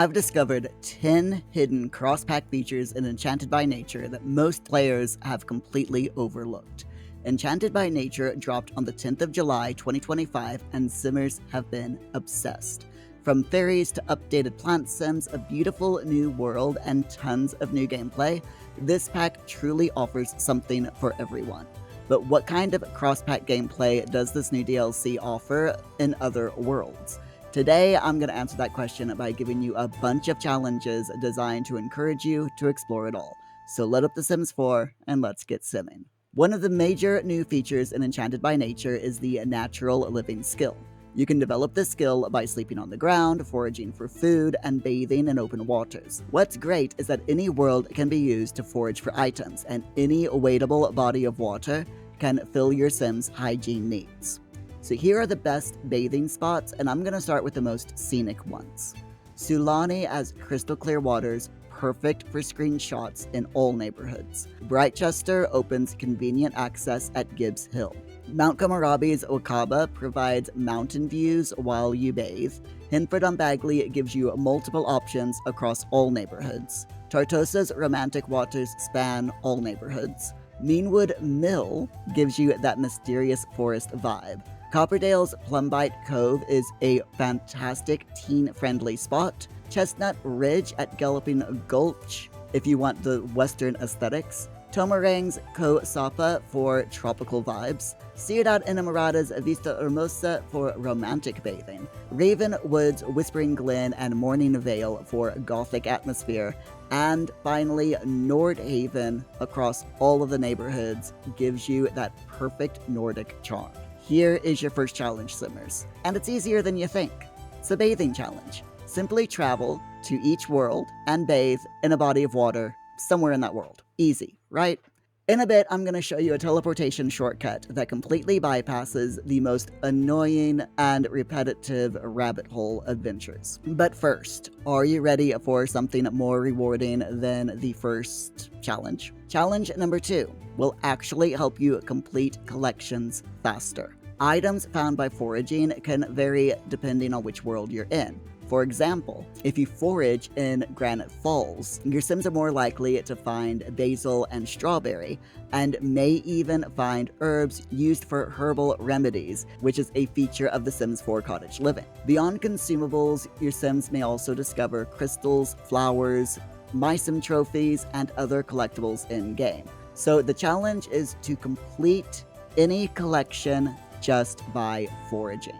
I've discovered 10 hidden cross-pack features in Enchanted by Nature that most players have completely overlooked. Enchanted by Nature dropped on the 10th of July 2025 and Simmers have been obsessed. From fairies to updated plant sims, a beautiful new world, and tons of new gameplay, this pack truly offers something for everyone. But what kind of cross-pack gameplay does this new DLC offer in other worlds? Today, I'm going to answer that question by giving you a bunch of challenges designed to encourage you to explore it all. So load up The Sims 4 and let's get simming. One of the major new features in Enchanted by Nature is the natural living skill. You can develop this skill by sleeping on the ground, foraging for food, and bathing in open waters. What's great is that any world can be used to forage for items, and any wadeable body of water can fill your Sim's hygiene needs. So here are the best bathing spots, and I'm going to start with the most scenic ones. Sulani has crystal clear waters, perfect for screenshots in all neighborhoods. Brightchester opens convenient access at Gibbs Hill. Mount Komorabi's Wakaba provides mountain views while you bathe. Hinford on Bagley gives you multiple options across all neighborhoods. Tartosa's romantic waters span all neighborhoods. Meanwood Mill gives you that mysterious forest vibe. Copperdale's Plumbite Cove is a fantastic teen-friendly spot. Chestnut Ridge at Galloping Gulch if you want the western aesthetics. Tomarang's Ko Sapa for tropical vibes. Ciudad Enamorada's Vista Hermosa for romantic bathing. Ravenwood's Whispering Glen and Morning Vale for gothic atmosphere. And finally, Nordhaven across all of the neighborhoods gives you that perfect Nordic charm. Here is your first challenge, Simmers, and it's easier than you think. It's a bathing challenge. Simply travel to each world and bathe in a body of water somewhere in that world. Easy, right? In a bit, I'm going to show you a teleportation shortcut that completely bypasses the most annoying and repetitive rabbit hole adventures. But first, are you ready for something more rewarding than the first challenge? Challenge number 2 will actually help you complete collections faster. Items found by foraging can vary depending on which world you're in. For example, if you forage in Granite Falls, your Sims are more likely to find basil and strawberry, and may even find herbs used for herbal remedies, which is a feature of The Sims 4 Cottage Living. Beyond consumables, your Sims may also discover crystals, flowers, MySim trophies, and other collectibles in-game. So the challenge is to complete any collection just by foraging.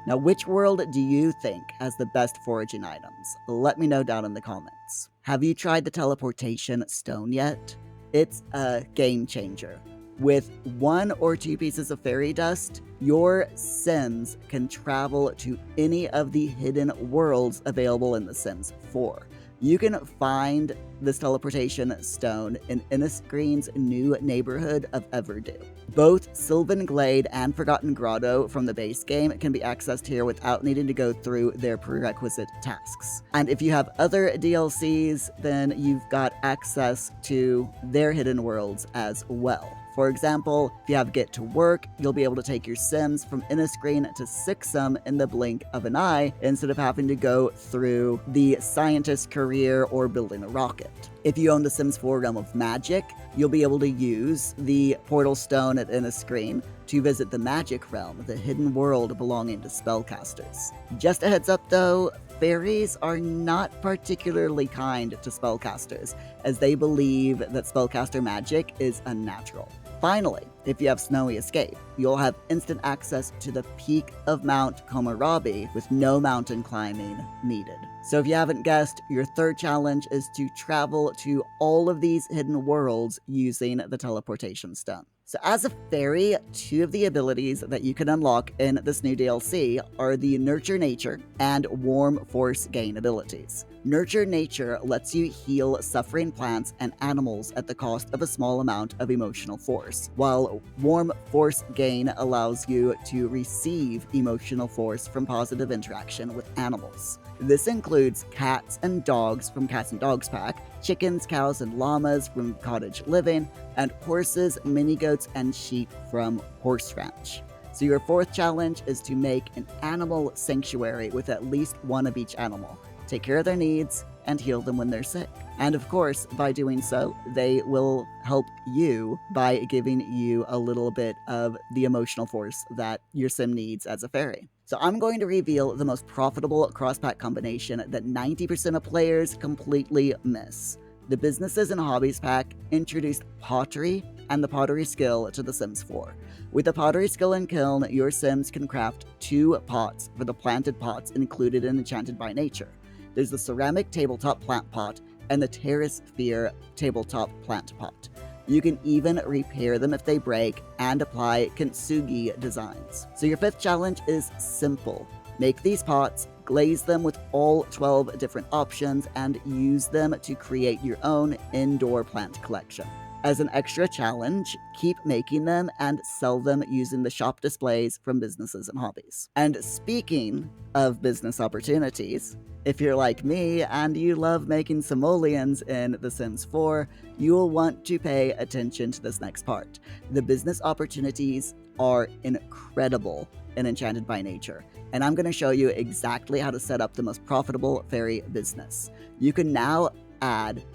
Now, which world do you think has the best foraging items? Let me know down in the comments. Have you tried the teleportation stone yet? It's a game changer. With 1 or 2 pieces of fairy dust, your Sims can travel to any of the hidden worlds available in The Sims 4. You can find this teleportation stone in Innisgreen's new neighborhood of Everdew. Both Sylvan Glade and Forgotten Grotto from the base game can be accessed here without needing to go through their prerequisite tasks. And if you have other DLCs, then you've got access to their hidden worlds as well. For example, if you have Get to Work, you'll be able to take your Sims from Innisgreen to Sixum in the blink of an eye instead of having to go through the scientist career or building a rocket. If you own The Sims 4 Realm of Magic, you'll be able to use the Portal Stone at Innisgreen to visit the Magic Realm, the hidden world belonging to spellcasters. Just a heads up though, fairies are not particularly kind to spellcasters, as they believe that spellcaster magic is unnatural. Finally, if you have Snowy Escape, you'll have instant access to the peak of Mount Komorabi with no mountain climbing needed. So if you haven't guessed, your third challenge is to travel to all of these hidden worlds using the teleportation stone. So as a fairy, 2 of the abilities that you can unlock in this new DLC are the Nurture Nature and Warm Force Gain abilities. Nurture Nature lets you heal suffering plants and animals at the cost of a small amount of emotional force, while Warm Force Gain allows you to receive emotional force from positive interaction with animals. This includes cats and dogs from Cats and Dogs Pack, chickens, cows, and llamas from Cottage Living, and horses, mini-goats, and sheep from Horse Ranch. So your fourth challenge is to make an animal sanctuary with at least one of each animal. take care of their needs, and heal them when they're sick. And of course, by doing so, they will help you by giving you a little bit of the emotional force that your sim needs as a fairy. So I'm going to reveal the most profitable cross-pack combination that 90% of players completely miss. The Businesses and Hobbies pack introduced Pottery and the Pottery skill to The Sims 4. With the Pottery skill and kiln, your Sims can craft 2 pots for the planted pots included in Enchanted by Nature. There's the ceramic tabletop plant pot and the terrace sphere tabletop plant pot. You can even repair them if they break and apply kintsugi designs. So your 5th challenge is simple. Make these pots, glaze them with all 12 different options, and use them to create your own indoor plant collection. As an extra challenge, keep making them and sell them using the shop displays from Businesses and Hobbies. And speaking of business opportunities, if you're like me and you love making simoleons in The Sims 4, you will want to pay attention to this next part. The business opportunities are incredible in Enchanted by Nature, and I'm going to show you exactly how to set up the most profitable fairy business. You can now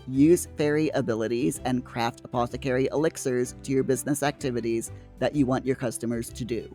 use fairy abilities and craft apothecary elixirs to your business activities that you want your customers to do.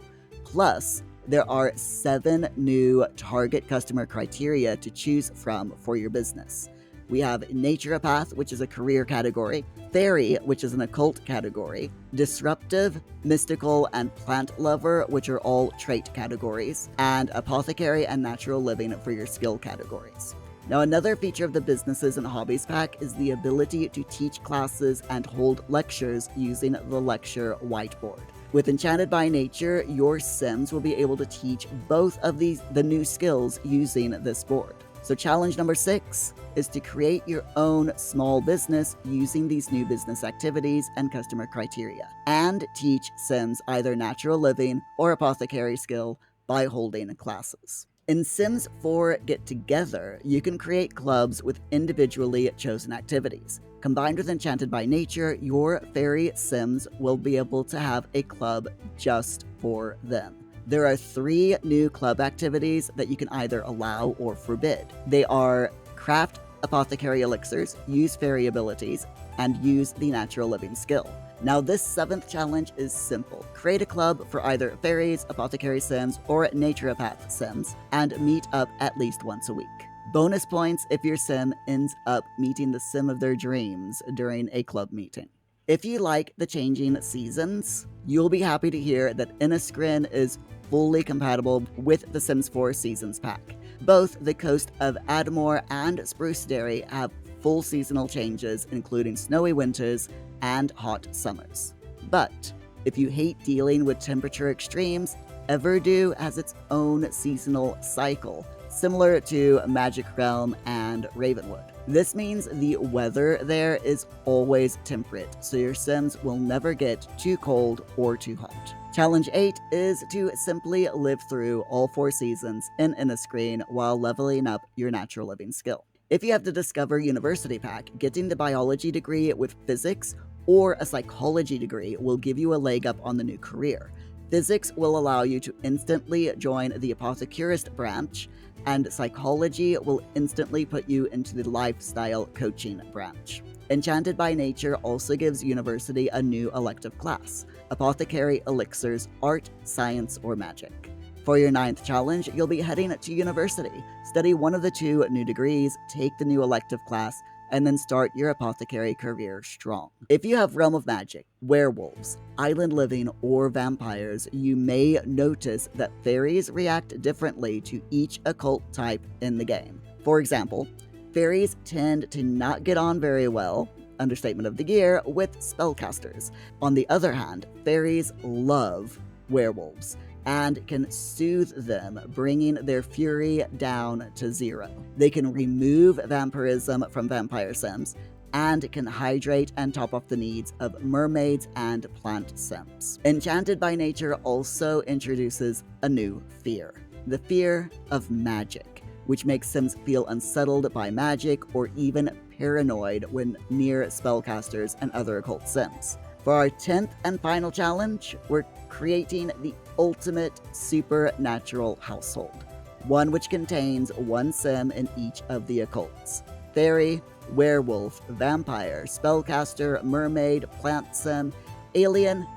Plus, there are 7 new target customer criteria to choose from for your business. We have Naturopath, which is a career category, Fairy, which is an occult category, Disruptive, Mystical, and Plant Lover, which are all trait categories, and Apothecary and Natural Living for your skill categories. Now, another feature of the Businesses and Hobbies pack is the ability to teach classes and hold lectures using the lecture whiteboard. With Enchanted by Nature, your Sims will be able to teach both of the new skills using this board. So challenge number 6 is to create your own small business using these new business activities and customer criteria, and teach Sims either natural living or apothecary skill by holding classes. In Sims 4 Get Together, you can create clubs with individually chosen activities. Combined with Enchanted by Nature, your fairy Sims will be able to have a club just for them. There are 3 new club activities that you can either allow or forbid. They are craft apothecary elixirs, use fairy abilities, and use the natural living skill. Now, this 7th challenge is simple. Create a club for either fairies, apothecary Sims, or naturopath Sims, and meet up at least once a week. Bonus points if your Sim ends up meeting the Sim of their dreams during a club meeting. If you like the changing seasons, you'll be happy to hear that Inniskrin is fully compatible with the Sims 4 Seasons pack. Both the coast of Admore and Spruce Dairy have full seasonal changes, including snowy winters and hot summers. But if you hate dealing with temperature extremes, Everdew has its own seasonal cycle, similar to Magic Realm and Ravenwood. This means the weather there is always temperate, so your Sims will never get too cold or too hot. Challenge 8 is to simply live through all 4 seasons in Inniskrin while leveling up your natural living skill. If you have the Discover University pack, getting the biology degree with physics or a psychology degree will give you a leg up on the new career. Physics will allow you to instantly join the apothecurist branch, and psychology will instantly put you into the lifestyle coaching branch. Enchanted by Nature also gives University a new elective class, Apothecary Elixirs, Art, Science, or Magic. For your 9th challenge, you'll be heading to University. Study one of the 2 new degrees, take the new elective class, and then start your apothecary career strong. If you have Realm of Magic, Werewolves, Island Living, or Vampires, you may notice that fairies react differently to each occult type in the game. For example, fairies tend to not get on very well, understatement of the year, with spellcasters. On the other hand, fairies love werewolves and can soothe them, bringing their fury down to 0. They can remove vampirism from vampire Sims, and can hydrate and top off the needs of mermaids and plant Sims. Enchanted by Nature also introduces a new fear, the fear of magic, which makes Sims feel unsettled by magic or even paranoid when near spellcasters and other occult Sims. For our 10th and final challenge, we're creating the ultimate supernatural household. one which contains one sim in each of the occults: fairy, werewolf, vampire, spellcaster, mermaid, plant sim, alien,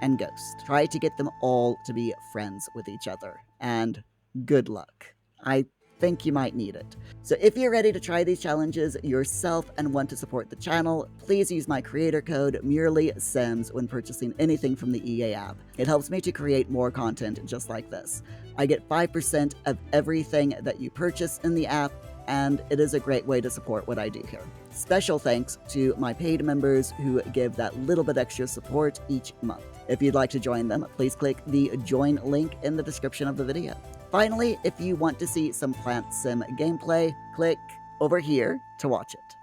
and ghost. Try to get them all to be friends with each other, and good luck. I think you might need it. So if you're ready to try these challenges yourself and want to support the channel, please use my creator code MurelySims when purchasing anything from the EA app. It helps me to create more content just like this. I get 5% of everything that you purchase in the app, and it is a great way to support what I do here. Special thanks to my paid members who give that little bit extra support each month. If you'd like to join them, please click the join link in the description of the video. Finally, if you want to see some Plant Sim gameplay, click over here to watch it.